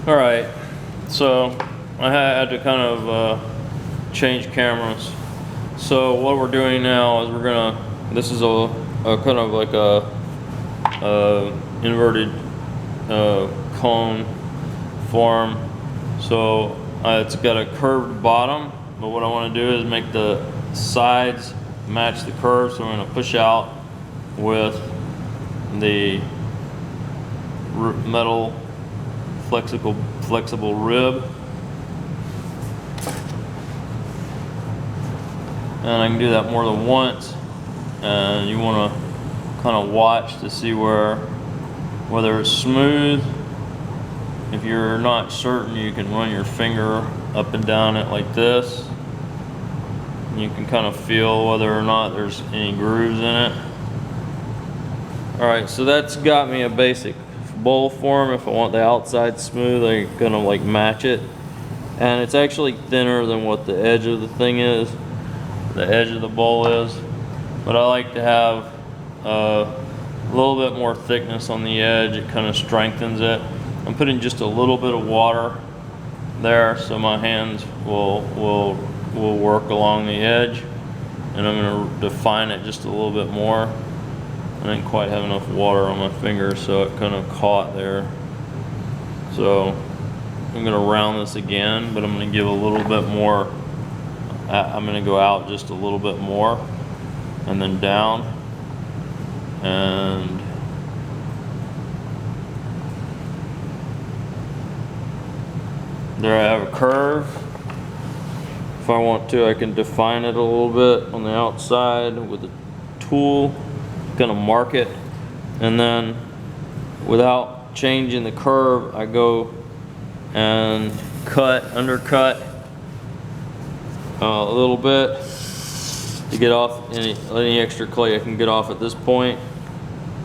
All right, so I had to kind of change cameras. So what we're doing now is this is a kind of like a inverted cone form. So it's got a curved bottom, but what I want to do is make the sides match the curve. So I'm going to push out with the metal flexible rib, and I can do that more than once. And you want to kind of watch to see whether it's smooth. If you're not certain, you can run your finger up and down it like this. You can kind of feel whether or not there's any grooves in it. All right, so that's got me a basic bowl form. If I want the outside smooth, I'm gonna like match it. And it's actually thinner than what the edge of the thing is, the edge of the bowl is. But I like to have a little bit more thickness on the edge. It kind of strengthens it. I'm putting just a little bit of water there so my hands will work along the edge. And I'm gonna define it just a little bit more. I didn't quite have enough water on my finger, so it kind of caught there. So I'm gonna round this again, but I'm gonna give a little bit more. I'm gonna go out just a little bit more, and then down, and there I have a curve. If I want to, I can define it a little bit on the outside with a tool. Gonna mark it, and then without changing the curve, I go and undercut a little bit to get off any extra clay I can get off at this point.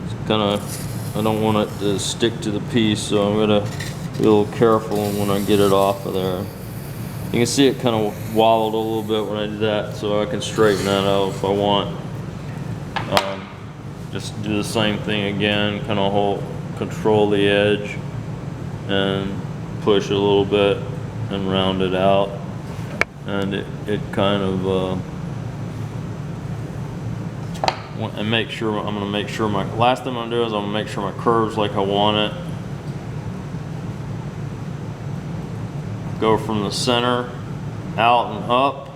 It's I don't want it to stick to the piece, so I'm gonna be a little careful when I get it off of there. You can see it kind of wobbled a little bit when I did that, so I can straighten that out if I want. Just do the same thing again, kind of control the edge and push a little bit and round it out. And it kind of, and make sure, I'm gonna make sure last thing I'm gonna do is I'm gonna make sure my curve's like I want it. Go from the center out and up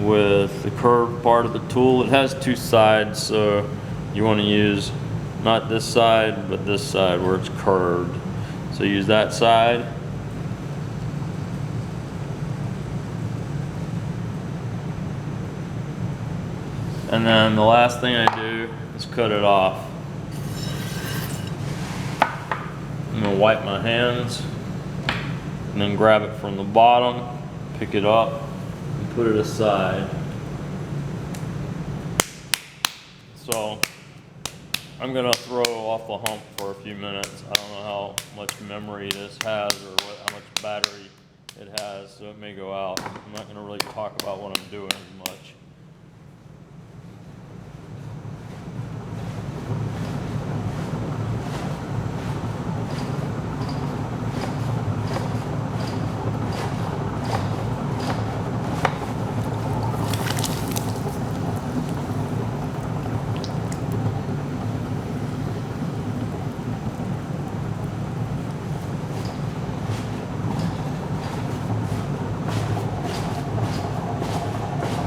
with the curved part of the tool. It has two sides, so you want to use not this side, but this side where it's curved. So use that side. And then the last thing I do is cut it off. I'm gonna wipe my hands and then grab it from the bottom, pick it up, put it aside. So I'm gonna throw off the hump for a few minutes. I don't know how much memory this has or how much battery it has, so it may go out. I'm not gonna really talk about what I'm doing as much.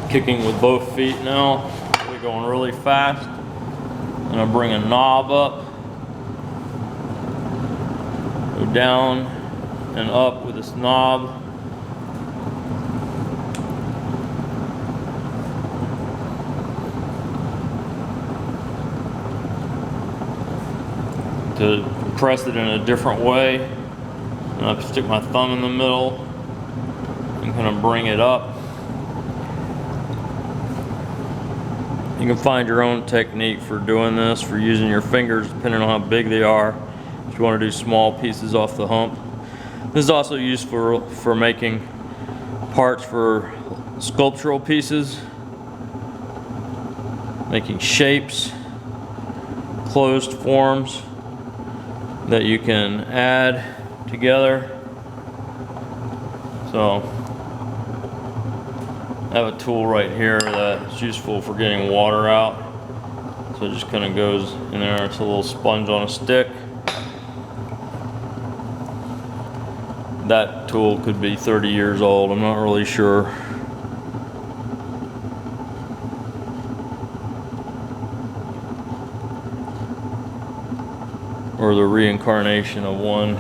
Kicking with both feet now. We're going really fast. And I bring a knob up, go down and up with this knob. To press it in a different way. And I stick my thumb in the middle and kind of bring it up. You can find your own technique for doing this, for using your fingers, depending on how big they are. If you want to do small pieces off the hump. This is also used for making parts for sculptural pieces, making shapes, closed forms that you can add together. So I have a tool right here that's useful for getting water out. So it just kind of goes in there. It's a little sponge on a stick. That tool could be 30 years old, I'm not really sure. Or the reincarnation of one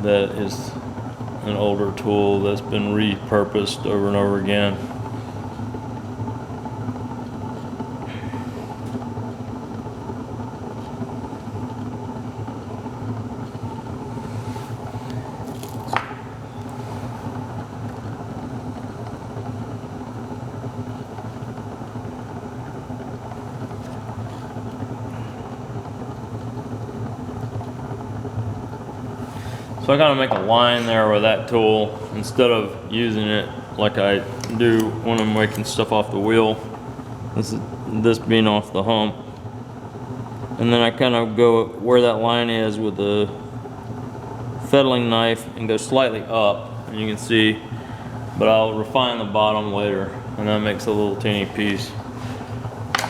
that is an older tool that's been repurposed over and over again. So I kind of make a line there with that tool instead of using it like I do when I'm making stuff off the wheel. This being off the hump. And then I kind of go where that line is with the fettling knife and go slightly up, and you can see, but I'll refine the bottom later, and that makes a little teeny piece.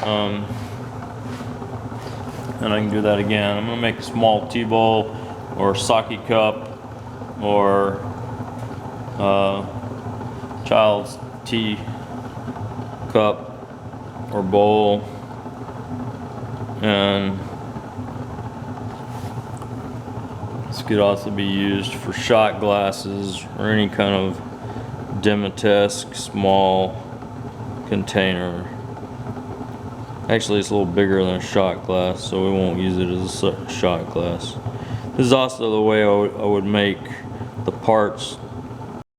And I can do that again. I'm gonna make a small tea bowl or sake cup or child's tea cup or bowl, and this could also be used for shot glasses or any kind of Demetesque small container. Actually, it's a little bigger than a shot glass, so we won't use it as a shot glass. This is also the way I would make the parts